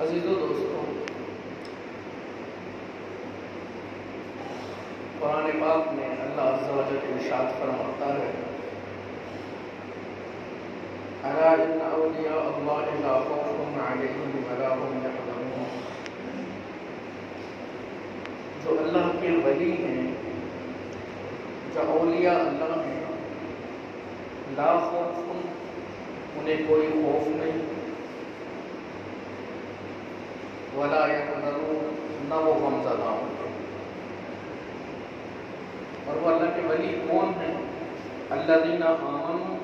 عزیزو دوستو، قرآن پاک میں اللہ عز و جل ارشاد فرماتا ہے الا ان اولیاء اللہ لا خوف علیہم ولا هم یحزنون۔ جو اللہ کے ولی ہیں، جو اولیاء اللہ ہیں، لا خوف، انہیں کوئی خوف نہیں، ولا یحزنون، نہ وہ غمزدہ ہوں۔ اور وہ اللہ کے ولی کون ہیں؟ الذین آمنوا،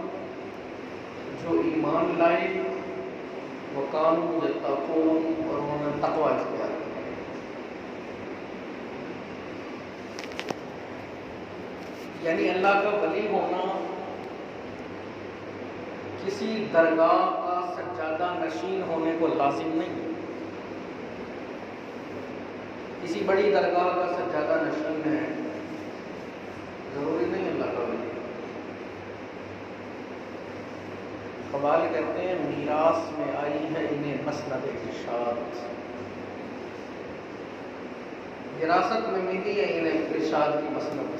جو ایمان لائے، وکانوا یتقون، اور انہوں نے تقوی اختیار کیا۔ یعنی اللہ کا ولی ہونا کسی درگاہ کا سجادہ نشین ہونے کو لازم نہیں ہے۔ کسی بڑی درگاہ کا سجادہ نشین ہے، ضروری نہیں اللہ کا ولی۔ قبال کہتے ہیں میراث میں آئی ہے انہیں مسند ارشاد، وراثت میں ملی ہے انہیں ارشاد کی مسند۔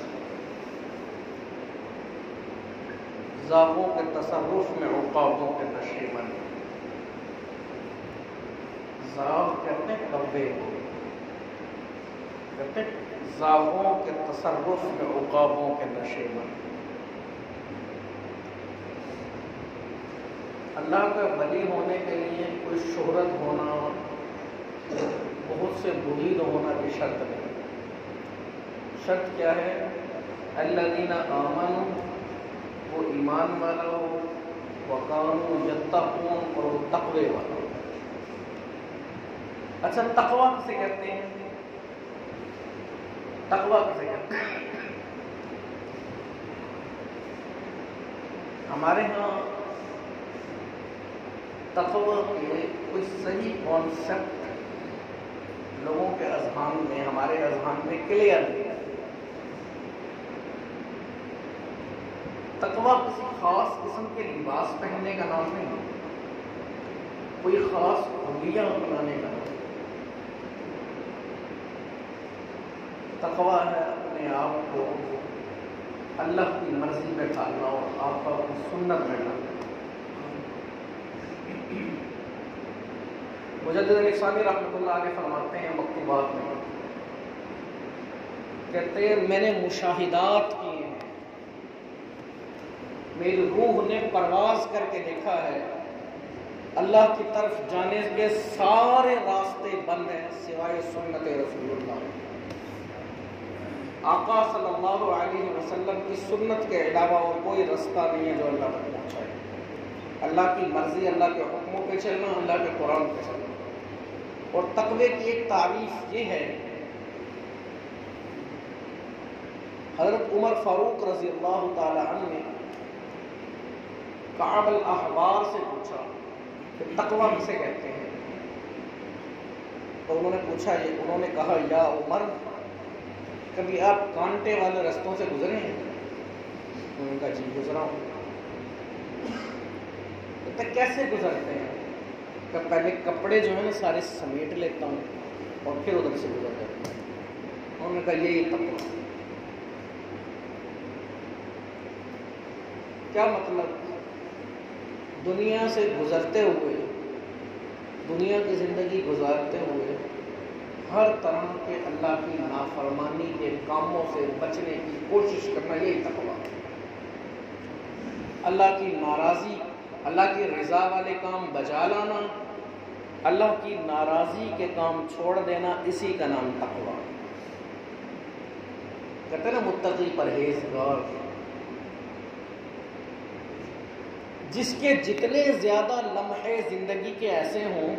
زاغوں کے تصرف میں عقابوں کے نشیمن، زاغ کہتے ہیں کبے کو، کہتے ہیں زاغوں کے تصرف میں عقابوں کے نشیمن۔ اللہ کا ولی ہونے کے لیے کوئی شہرت ہونا، بہت سے مرید ہونا بھی شرط نہیں۔ شرط کیا ہے؟ الذین آمنوا، وہ ایمان والا ہو، وکانوا یتقون، اور وہ تقوی والا ہو۔ اچھا، تقوی کسے کہتے ہیں؟ تقوی کسے کہتے ہیں؟ ہمارے ہاں تقوی کے کوئی صحیح کانسیپٹ لوگوں کے اذہان میں، ہمارے اذہان میں کلیئر نہیں ہے۔ تقوی کسی خاص قسم کے لباس پہننے کا نام نہیں، کوئی خاص حلیہ اپنانے کا نام۔ تقوی ہے اپنے آپ کو اللہ کی مرضی پہ ڈالنا اور آپ کا اپنی سنت میں ڈالنا۔ مجدد الاسلامی رحمۃ اللہ علیہ فرماتے ہیں مکتوبات میں، کہتے ہیں میں نے مشاہدات کیے ہیں، میری روح نے پرواز کر کے دیکھا ہے، اللہ کی طرف جانے کے سارے راستے بند ہیں سوائے سنت رسول اللہ۔ آقا صلی اللہ علیہ وسلم کی سنت کے علاوہ اور کوئی رستہ نہیں ہے جو اللہ تک پہنچائے۔ اللہ کی مرضی، اللہ کے حکموں پہ چلنا، اللہ کے قرآن پہ چلنا۔ اور تقوی کی ایک تعریف یہ ہے، حضرت عمر فاروق رضی اللہ تعالی عنہ نے کعب الاحبار سے پوچھا کہ تقوی کسے کہتے ہیں؟ تو انہوں نے پوچھا، انہوں نے کہا یا عمر، کبھی آپ کانٹے والے رستوں سے گزرے ہیں؟ انہوں نے کہا جی گزرا ہوں۔ تو کیسے گزرتے ہیں؟ کہ پہلے کپڑے جو ہیں نا سارے سمیٹ لیتا ہوں اور پھر ادھر سے گزر جاتا ہوں۔ انہوں نے کہا یہی تقوی۔ کیا مطلب؟ دنیا سے گزرتے ہوئے، دنیا کی زندگی گزارتے ہوئے ہر طرح کے اللہ کی نافرمانی کے کاموں سے بچنے کی کوشش کرنا، یہی تقوی۔ اللہ کی ناراضی، اللہ کی رضا والے کام بجا لانا، اللہ کی ناراضی کے کام چھوڑ دینا، اسی کا نام تقوی۔ کہتے ہیں نا متقی پرہیزگار، جس کے جتنے زیادہ لمحے زندگی کے ایسے ہوں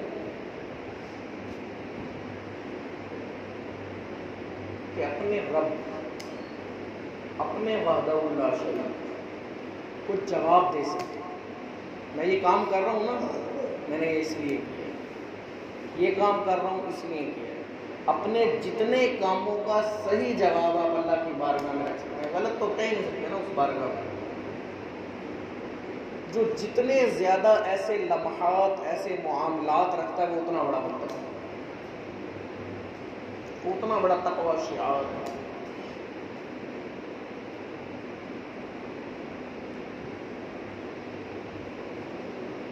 کہ اپنے رب، اپنے وحدہ لا شریک کو جواب دے سکتے، میں یہ کام کر رہا ہوں نا، میں نے اس لیے کیا، یہ کام کر رہا ہوں اس لیے کیا۔ اپنے جتنے کاموں کا صحیح جواب آپ اللہ کی بارگاہ میں رکھ سکتے ہیں، غلط تو کہہ نہیں سکتے نا اس بارگاہ میں۔ جو جتنے زیادہ ایسے لمحات، ایسے معاملات رکھتا ہے وہ اتنا بڑا متقی، اتنا بڑا تقوی شعار ہے۔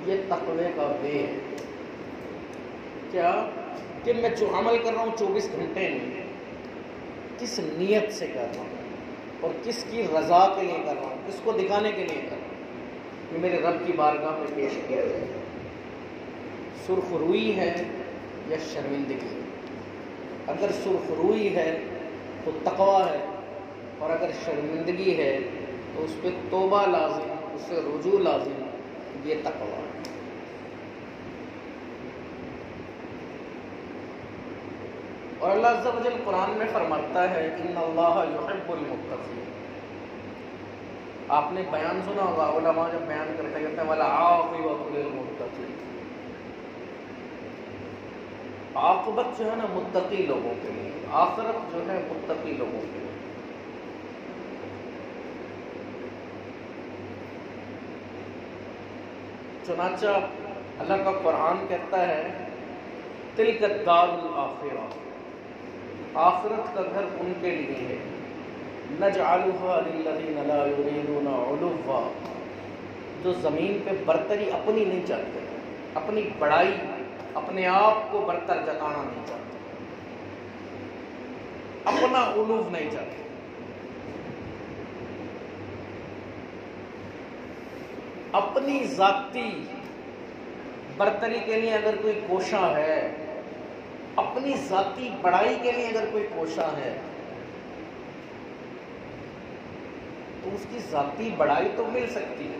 یہ تقوی کا وے ہے کیا کہ میں جو عمل کر رہا ہوں 24 گھنٹے میں کس نیت سے کر رہا ہوں اور کس کی رضا کے لیے کر رہا ہوں، کس کو دکھانے کے لیے کر رہا ہوں کہ میرے رب کی بارگاہ میں پیش کیا جائے۔ سرخ روئی ہے یا شرمندگی؟ اگر سرخ روئی ہے تو تقوی ہے، اور اگر شرمندگی ہے تو اس پہ توبہ لازم، اس سے رجوع لازم، یہ تقوی ہے۔ اور اللہ عز و جل قرآن میں فرماتا ہے ان اللہ یحب المتقین۔ آپ نے بیان سنا ہوگا، علماء جب بیان کرتے کہتے ہیں والعاقبۃ للمتقین، عاقبت جو ہے نا متقی لوگوں کے لیے، آخرت جو ہے متقی لوگوں کے لیے۔ چنانچہ اللہ کا قرآن کہتا ہے تلک الدار الآخرہ، آخرت کا گھر ان کے لیے ہے، نجعلها للذین لا یریدون علوا، جو زمین پہ برتری اپنی نہیں چاہتے، اپنی بڑائی، اپنے آپ کو برتر جتانا نہیں چاہتے، اپنا علو نہیں چاہتے۔ اپنی ذاتی برتری کے لیے اگر کوئی کوشاں ہے، اپنی ذاتی بڑائی کے لیے اگر کوئی کوشاں ہے تو اس کی ذاتی بڑائی تو مل سکتی ہے،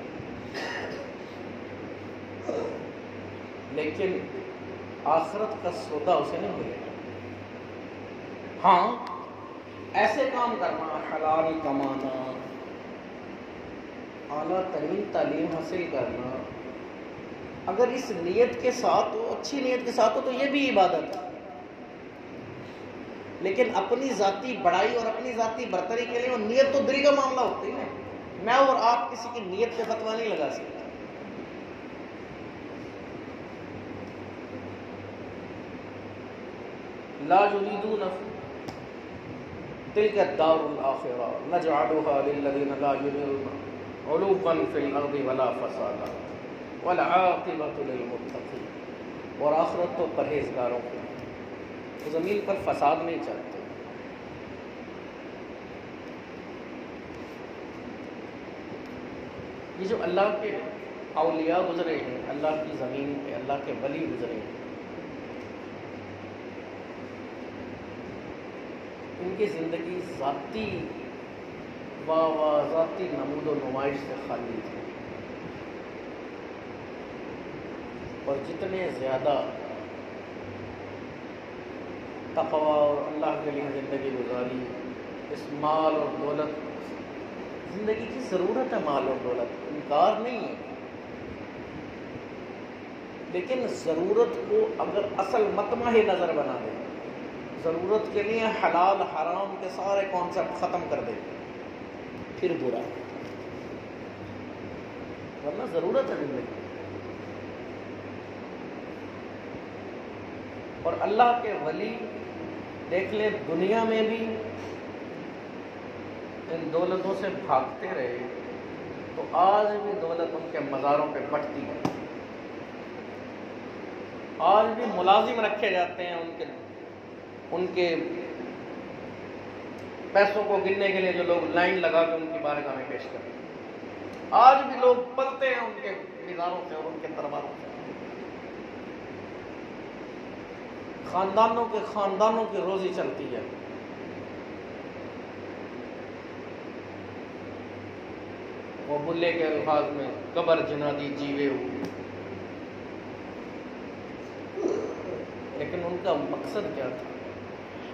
لیکن آخرت کا سودا اسے نہیں ملے گا۔ ہاں، ایسے کام کرنا، حلال کمانا، اعلیٰ ترین تعلیم حاصل کرنا، اگر اس نیت کے ساتھ ہو، اچھی نیت کے ساتھ ہو تو یہ بھی عبادت ہے، لیکن اپنی ذاتی بڑائی اور اپنی ذاتی برتری کے لیے وہ نیت تو دل کا معاملہ ہوتی ہے۔ میں اور آپ کسی کی نیت پہ فتویٰ نہیں لگا سکتے۔ لا یریدون تلک الدار الآخرہ نجعلها للذین لا یریدون علوا فی الارض ولا فسادا والعاقبۃ للمتقین، اور آخرت تو پرہیزگاروں کی، وہ زمین پر فساد نہیں چاہتے۔ یہ جو اللہ کے اولیاء گزرے ہیں، اللہ کی زمین پہ اللہ کے ولی گزرے ہیں، ان کی زندگی ذاتی ذاتی نمود و نمائش سے خالی تھی، اور جتنے زیادہ تقوی اور اللہ کے لیے زندگی گزاری، اس مال اور دولت، زندگی کی ضرورت ہے مال اور دولت، انکار نہیں ہے، لیکن ضرورت کو اگر اصل مطمع نظر بنا دے، ضرورت کے لیے حلال حرام کے سارے کانسیپٹ ختم کر دے، پھر برا، ورنہ ضرورت ہے زندگی۔ اور اللہ کے ولی دیکھ لیں دنیا میں بھی ان دولتوں سے بھاگتے رہے تو آج بھی دولت ان کے مزاروں پہ بٹتی ہے، آج بھی ملازم رکھے جاتے ہیں ان کے پیسوں کو گننے کے لیے، جو لوگ لائن لگا کے ان کی بارگاہ میں پیش کرتے ہیں، آج بھی لوگ پلتے ہیں ان کے مزاروں سے اور ان کے درباروں سے۔ خاندانوں کی روزی چلتی ہے، وہ بلے کے الفاظ میں قبر جنادی جیوے ہو، لیکن ان کا مقصد کیا تھا؟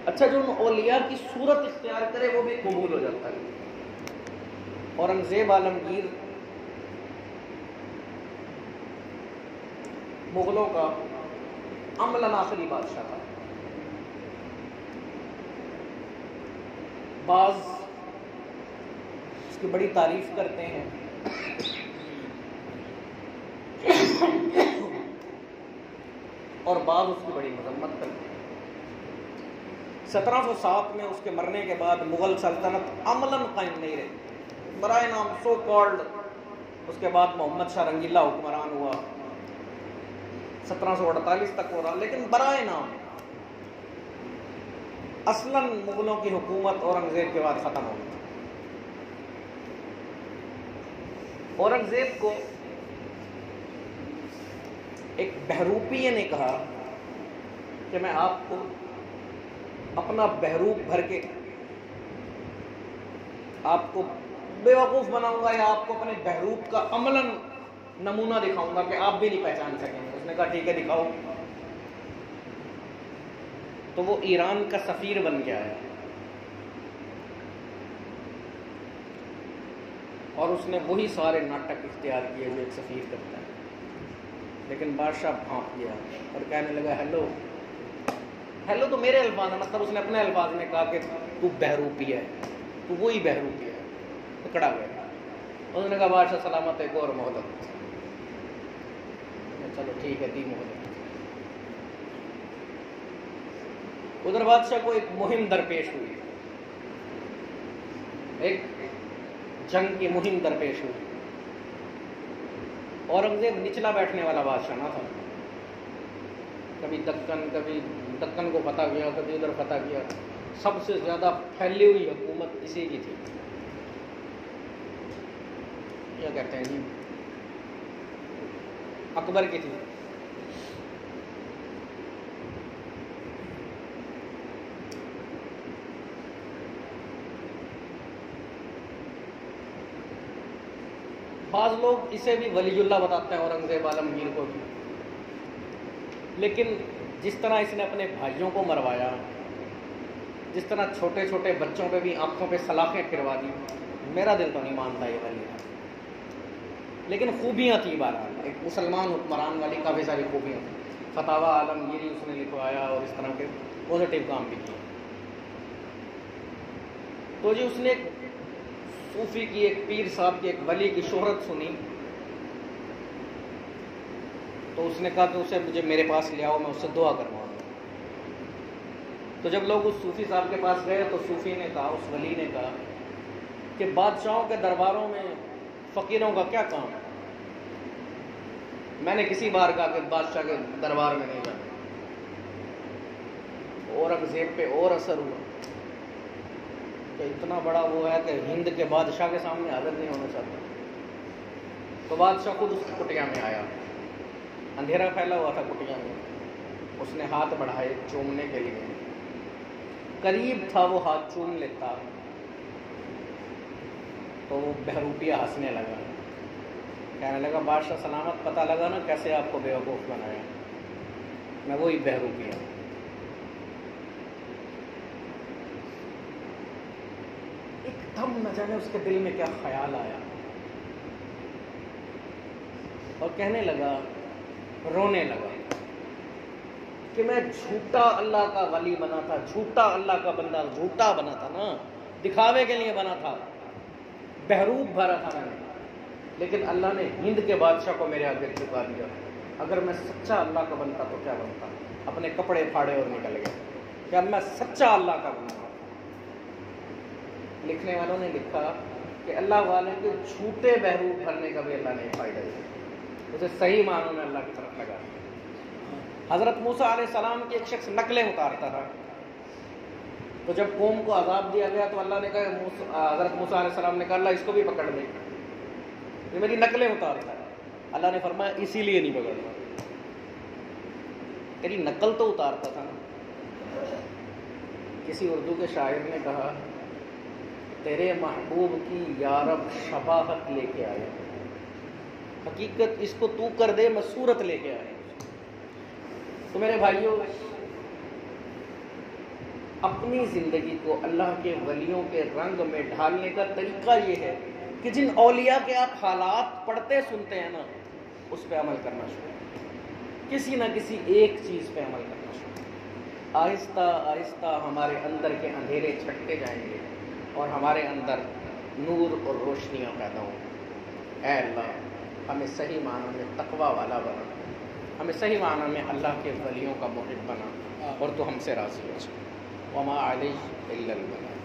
اچھا، جو ان اولیاء کی صورت اختیار کرے وہ بھی قبول ہو جاتا ہے۔ اورنگزیب عالمگیر مغلوں کا عملاً آخری بادشاہ تھا، بعض اس کی بڑی تعریف کرتے ہیں اور بعض اس کی بڑی مذمت کرتے ہیں۔ 1707 میں اس کے مرنے کے بعد مغل سلطنت عملاً قائم نہیں رہی، برائے نام سو کالڈ۔ اس کے بعد محمد شاہ رنگیلا حکمران ہوا، 1748 تک ہو رہا، لیکن برائے نام اصلاً مغلوں کی حکومت اورنگزیب کے بعد ختم ہو گئی۔ اورنگزیب کو ایک بہروپیے نے کہا کہ میں آپ کو اپنا بہروپ بھر کے آپ کو بے وقوف بناؤں گا، یا آپ کو اپنے بہروپ کا عملاً نمونہ دکھاؤں گا کہ آپ بھی نہیں پہچان سکیں گے۔ اس نے کہا ٹھیک ہے دکھاؤ۔ تو وہ ایران کا سفیر بن گیا ہے، اور اس نے وہی سارے ناٹک اختیار کیے جو ایک سفیر کرتا ہے۔ لیکن بادشاہ بھونک گیا اور کہنے لگا ہیلو ہیلو تو میرے الفاظ ہیں، مطلب اس نے اپنے الفاظ میں کہا کہ تو بہروپی ہے، تو وہی بہروپی ہے۔ پکڑا گیا۔ انہوں نے کہا بادشاہ سلامت، ایک اور مہلت۔ چلو ٹھیک ہے، دی مہلت۔ ادھر بادشاہ کو ایک مہم درپیش ہوئی، ایک جنگ کی مہم درپیش ہوئی۔ اورنگزیب نچلا بیٹھنے والا بادشاہ نہ تھا، کبھی دکن کو فتح کیا، کبھی ادھر فتح کیا، سب سے زیادہ پھیلی ہوئی حکومت اسی کی تھی۔ کیا کہتے ہیں جی، اکبر کی تھی۔ بعض لوگ اسے بھی ولی اللہ بتاتے ہیں، اورنگزیب عالمگیر کو بھی، لیکن جس طرح اس نے اپنے بھائیوں کو مروایا، جس طرح چھوٹے چھوٹے بچوں پہ بھی آنکھوں پہ سلاخیں پھروا دی، میرا دل تو نہیں مانتا یہ ولی ہے۔ لیکن خوبیاں تھیں، بہرحال ایک مسلمان حکمران والی کافی ساری خوبیاں تھیں۔ فتاوی عالمگیری اس نے لکھوایا اور اس طرح کے پازیٹیو کام بھی کیے۔ تو جی اس نے ایک صوفی کی، ایک پیر صاحب کی، ایک ولی کی شہرت سنی، تو اس نے کہا کہ اسے مجھے میرے پاس لے آؤ، میں اس سے دعا کرواؤں گا۔ تو جب لوگ اس صوفی صاحب کے پاس گئے تو صوفی نے کہا، اس ولی نے کہا کہ بادشاہوں کے درباروں میں فقیروں کا کیا کام ہے؟ میں نے کسی بار کہا کہ بادشاہ کے دربار میں نہیں جانا۔ اورنگزیب پہ اور اثر ہوا کہ اتنا بڑا وہ ہے کہ ہند کے بادشاہ کے سامنے حاضر نہیں ہونا چاہتا۔ تو بادشاہ خود اس کی کٹیا میں آیا، اندھیرا پھیلا ہوا تھا کٹیا میں، اس نے ہاتھ بڑھائے چومنے کے لیے، قریب تھا وہ ہاتھ چوم لیتا، تو وہ بہروپیہ ہنسنے لگا، کہنے لگا بادشاہ سلامت، پتہ لگا نا کیسے آپ کو بیوقوف بنایا، میں وہی بہروپیہ ہوں۔ ایک دم نہ جانے اس کے دل میں کیا خیال آیا، اور کہنے لگا، رونے لگا کہ میں جھوٹا اللہ کا ولی بنا تھا، جھوٹا اللہ کا بندہ، جھوٹا بنا تھا نا، دکھاوے کے لیے بنا تھا، بہروپ بھرا تھا میں نے، لیکن اللہ نے ہند کے بادشاہ کو میرے آگے جھکا دیا۔ اگر میں سچا اللہ کا بنتا تو کیا بنتا؟ اپنے کپڑے پھاڑے اور نکل گئے کہ اب میں سچا اللہ کا بنتا۔ لکھنے والوں نے لکھا کہ اللہ والے کے جھوٹے بہروپ بھرنے کا بھی اللہ نے فائدہ دیا، اسے صحیح معنوں میں اللہ کی طرف لگا۔ حضرت موسیٰ علیہ السلام کی ایک شخص نقلیں اتارتا تھا، تو جب قوم کو عذاب دیا گیا تو اللہ نے کہا، حضرت موسیٰ علیہ السلام نے کہا اللہ اس کو بھی پکڑ لے، یہ میری نقلیں اتارتا ہے۔ اللہ نے فرمایا اسی لیے نہیں پکڑتا، تیری نقل تو اتارتا تھا نا۔ کسی اردو کے شاعر نے کہا، تیرے محبوب کی یارب شباہت لے کے آیا، حقیقت اس کو تو کر دے، میں صورت لے کے آیا۔ تو میرے بھائیوں، اپنی زندگی کو اللہ کے ولیوں کے رنگ میں ڈھالنے کا طریقہ یہ ہے کہ جن اولیاء کے آپ حالات پڑھتے سنتے ہیں نا، اس پہ عمل کرنا شروع، کسی نہ کسی ایک چیز پہ عمل کرنا شروع۔ آہستہ آہستہ ہمارے اندر کے اندھیرے چھٹتے جائیں گے اور ہمارے اندر نور اور روشنیاں پیدا ہوں۔ اے اللہ ہمیں صحیح معنوں میں تقوی والا بنا، ہمیں صحیح معنی میں اللہ کے ولیوں کا محب بنا اور تو ہم سے راضی ہو جائے۔ وما علیہ الا البلاغ۔